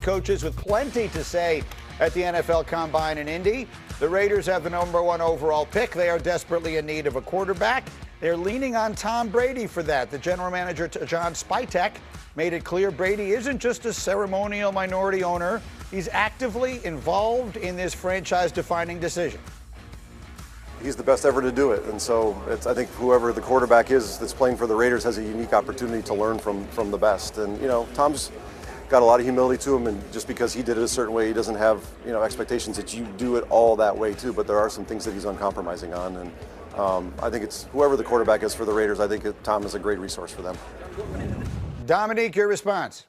Coaches with plenty to say at the NFL Combine in Indy. The Raiders have the #1 overall pick. They are desperately in need of a quarterback. They're leaning on Tom Brady for that. The general manager, John Spytek, made it clear Brady isn't just a ceremonial minority owner. He's actively involved in this franchise-defining decision. He's the best ever to do it, and so I think whoever the quarterback is that's playing for the Raiders has a unique opportunity to learn from the best. And, Tom's got a lot of humility to him, and just because he did it a certain way, he doesn't have, expectations that you do it all that way too, but there are some things that he's uncompromising on, and I think it's whoever the quarterback is for the Raiders, I think Tom is a great resource for them. Dominique, your response?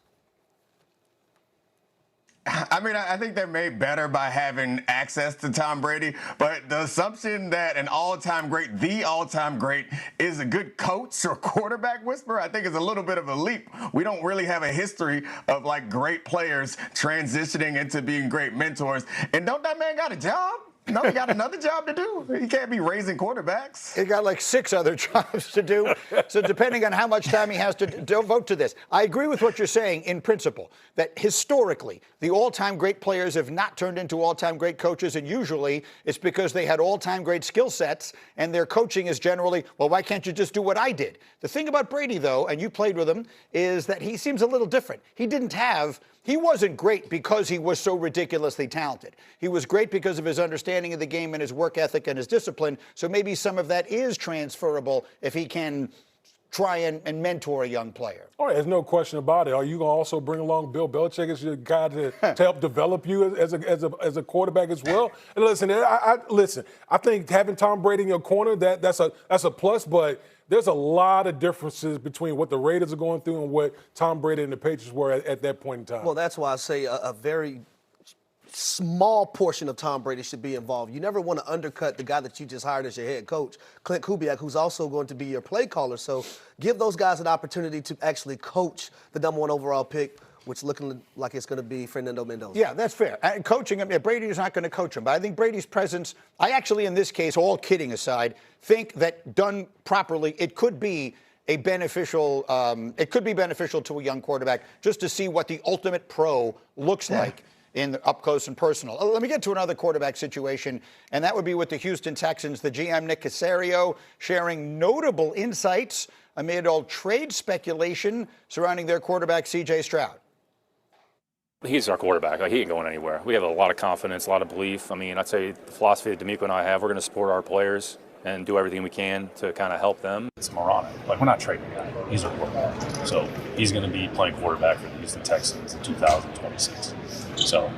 I think they're made better by having access to Tom Brady, but the assumption that the all-time great, is a good coach or quarterback whisperer, I think is a little bit of a leap. We don't really have a history of, great players transitioning into being great mentors. And don't that man got a job? No, he got another job to do. He can't be raising quarterbacks. He got 6 other jobs to do. So depending on how much time he has to devote to this. I agree with what you're saying in principle, that historically, the all-time great players have not turned into all-time great coaches, and usually it's because they had all-time great skill sets, and their coaching is generally, well, why can't you just do what I did? The thing about Brady, though, and you played with him, is that he seems a little different. He wasn't great because he was so ridiculously talented. He was great because of his understanding of the game and his work ethic and his discipline. So maybe some of that is transferable if he can try and mentor a young player. Oh, there's no question about it. Are you going to also bring along Bill Belichick as your guy to help develop you as a quarterback as well? And listen, I think having Tom Brady in your corner, that's a plus, but there's a lot of differences between what the Raiders are going through and what Tom Brady and the Patriots were at that point in time. Well, that's why I say a very small portion of Tom Brady should be involved. You never want to undercut the guy that you just hired as your head coach, Clint Kubiak, who's also going to be your play caller. So give those guys an opportunity to actually coach the #1 overall pick, which looking like it's going to be Fernando Mendoza. Yeah, that's fair. And coaching him, Brady is not going to coach him. But I think Brady's presence, I actually, in this case, all kidding aside, think that done properly, it could be beneficial to a young quarterback just to see what the ultimate pro looks like in the up close and personal. Let me get to another quarterback situation, and that would be with the Houston Texans. The GM, Nick Caserio, sharing notable insights amid all trade speculation surrounding their quarterback, C.J. Stroud. He's our quarterback. He ain't going anywhere. We have a lot of confidence, a lot of belief. I'd say the philosophy that D'Amico and I have, we're going to support our players and do everything we can to kind of help them. It's moronic. We're not trading the guy. He's our quarterback. So he's going to be playing quarterback for the Houston Texans in 2026. So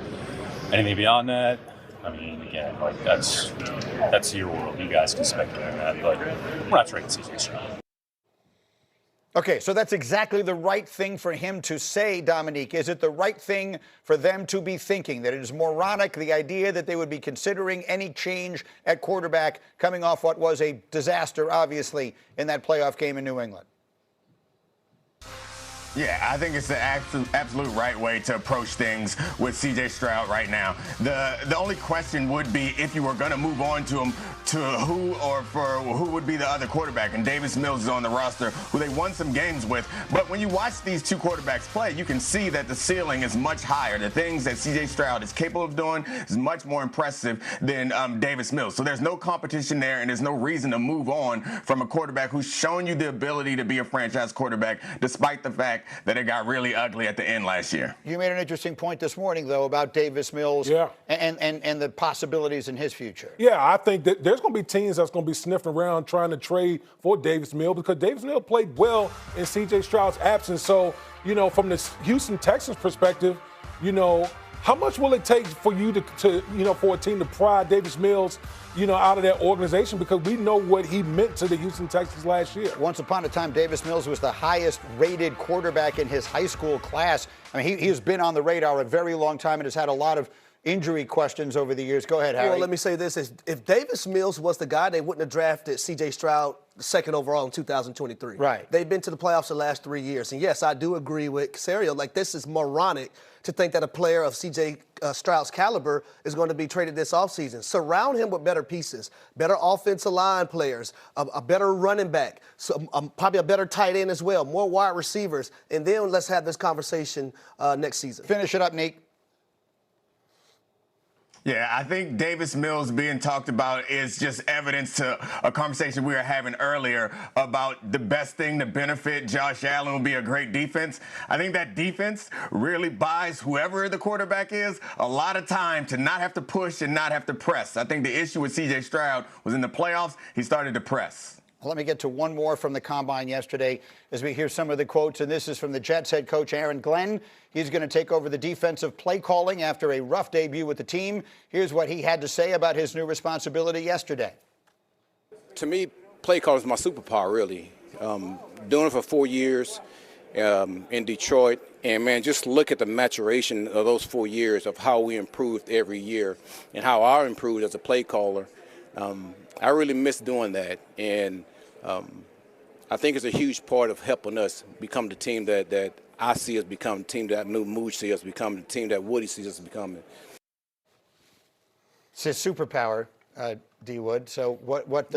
anything beyond that, again, that's your world. You guys can speculate on that, but we're not trading CJ Stroud. Okay, so that's exactly the right thing for him to say, Dominique. Is it the right thing for them to be thinking, that it is moronic, the idea that they would be considering any change at quarterback coming off what was a disaster, obviously, in that playoff game in New England? Yeah, I think it's the absolute right way to approach things with C.J. Stroud right now. The only question would be if you were going to move on to him, to who would be the other quarterback. And Davis Mills is on the roster, who they won some games with. But when you watch these two quarterbacks play, you can see that the ceiling is much higher. The things that C.J. Stroud is capable of doing is much more impressive than Davis Mills. So there's no competition there, and there's no reason to move on from a quarterback who's shown you the ability to be a franchise quarterback, despite the fact that it got really ugly at the end last year. You made an interesting point this morning, though, about Davis Mills and the possibilities in his future. Yeah, I think that there's going to be teams that's going to be sniffing around trying to trade for Davis Mills because Davis Mills played well in C.J. Stroud's absence. So, from the Houston Texans perspective, how much will it take for you for a team to pry Davis Mills, out of that organization? Because we know what he meant to the Houston Texans last year. Once upon a time, Davis Mills was the highest rated quarterback in his high school class. He has been on the radar a very long time and has had a lot of injury questions over the years. Go ahead, Harry. Well, let me say this. If Davis Mills was the guy, they wouldn't have drafted C.J. Stroud second overall in 2023. Right. They've been to the playoffs the last 3 years. And, yes, I do agree with Caserio. This is moronic to think that a player of C.J. Stroud's caliber is going to be traded this offseason. Surround him with better pieces, better offensive line players, a better running back, probably a better tight end as well, more wide receivers, and then let's have this conversation next season. Finish it up, Nick. Yeah, I think Davis Mills being talked about is just evidence to a conversation we were having earlier about the best thing to benefit Josh Allen will be a great defense. I think that defense really buys whoever the quarterback is a lot of time to not have to push and not have to press. I think the issue with C.J. Stroud was in the playoffs, he started to press. Let me get to one more from the Combine yesterday as we hear some of the quotes, and this is from the Jets head coach Aaron Glenn. He's going to take over the defensive play calling after a rough debut with the team. Here's what he had to say about his new responsibility yesterday. To me, play calling is my superpower, really. Doing it for 4 years in Detroit, and, man, just look at the maturation of those 4 years of how we improved every year and how I improved as a play caller. I really miss doing that, and I think it's a huge part of helping us become the team that I see us become, the team that New Mood sees us become, the team that Woody sees us becoming. It's his superpower, D. Wood. So what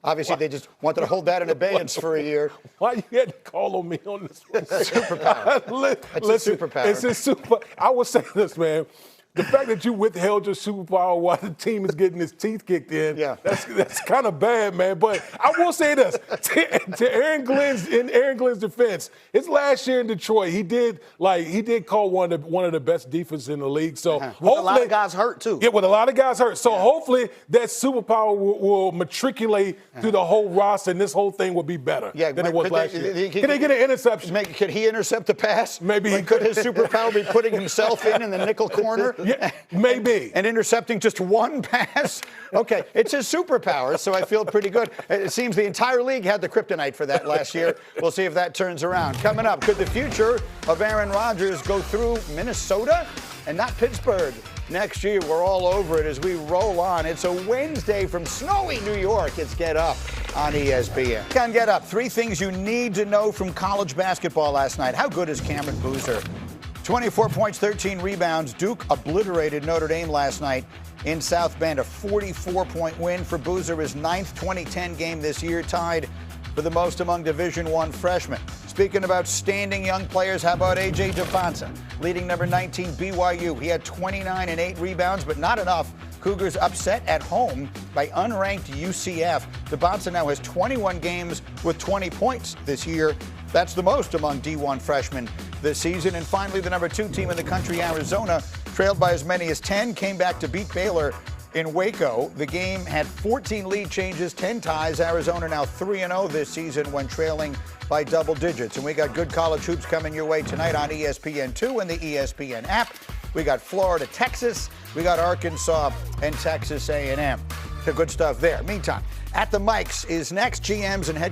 obviously they just wanted to hold that in abeyance for a year. Why you had to call on me on this one? Superpower. It's a superpower. It's a super. I will say this, man. The fact that you withheld your superpower while the team is getting its teeth kicked in, that's kind of bad, man. But I will say this, to Aaron Glenn's defense, his last year in Detroit, he did call one of the best defenses in the league. So hopefully, with a lot of guys hurt too. Yeah, with a lot of guys hurt. So hopefully that superpower will matriculate through the whole roster, and this whole thing will be better than it was last year. Can they get an interception? Could he intercept the pass? Maybe he could. His superpower be putting himself in the nickel corner? Yeah, maybe. And intercepting just one pass? Okay, it's his superpower, so I feel pretty good. It seems the entire league had the kryptonite for that last year. We'll see if that turns around. Coming up, could the future of Aaron Rodgers go through Minnesota and not Pittsburgh? Next year, we're all over it as we roll on. It's a Wednesday from snowy New York. It's Get Up on ESPN. On Get Up, 3 things you need to know from college basketball last night. How good is Cameron Boozer? 24 points, 13 rebounds. Duke obliterated Notre Dame last night in South Bend. A 44-point win for Boozer, his 9th 2010 game this year, tied for the most among Division I freshmen. Speaking about standing young players, how about A.J. Dubonsa, leading number 19 BYU. He had 29 and 8 rebounds, but not enough. Cougars upset at home by unranked UCF. Dubonsa now has 21 games with 20 points this year. That's the most among D1 freshmen this season. And finally, the number 2 team in the country, Arizona, trailed by as many as 10, came back to beat Baylor in Waco. The game had 14 lead changes, 10 ties. Arizona now 3-0 this season when trailing by double digits. And we got good college hoops coming your way tonight on ESPN2 and the ESPN app. We got Florida, Texas. We got Arkansas and Texas A&M. The good stuff there. Meantime, at the mics is next. GMs and head